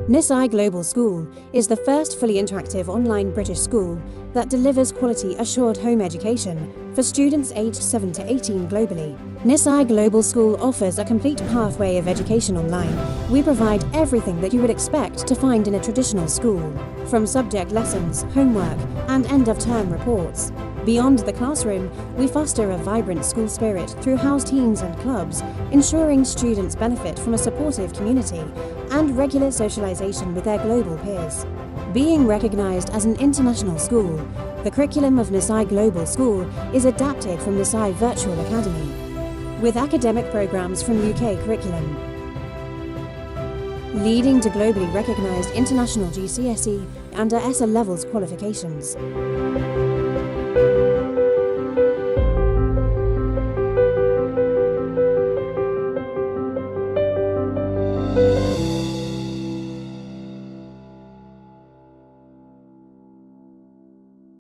Nisai Global School is the first fully interactive online British school that delivers quality assured home education for students aged 7 to 18 globally. Nisai Global School offers a complete pathway of education online. We provide everything that you would expect to find in a traditional school, from subject lessons, homework, and end-of-term reports. Beyond the classroom, we foster a vibrant school spirit through house teams and clubs, ensuring students benefit from a supportive community and regular socialisation with their global peers. Being recognised as an international school, the curriculum of Nisai Global School is adapted from Nisai Virtual Academy, with academic programmes from UK curriculum, leading to globally recognised international GCSE and ESSA levels qualifications.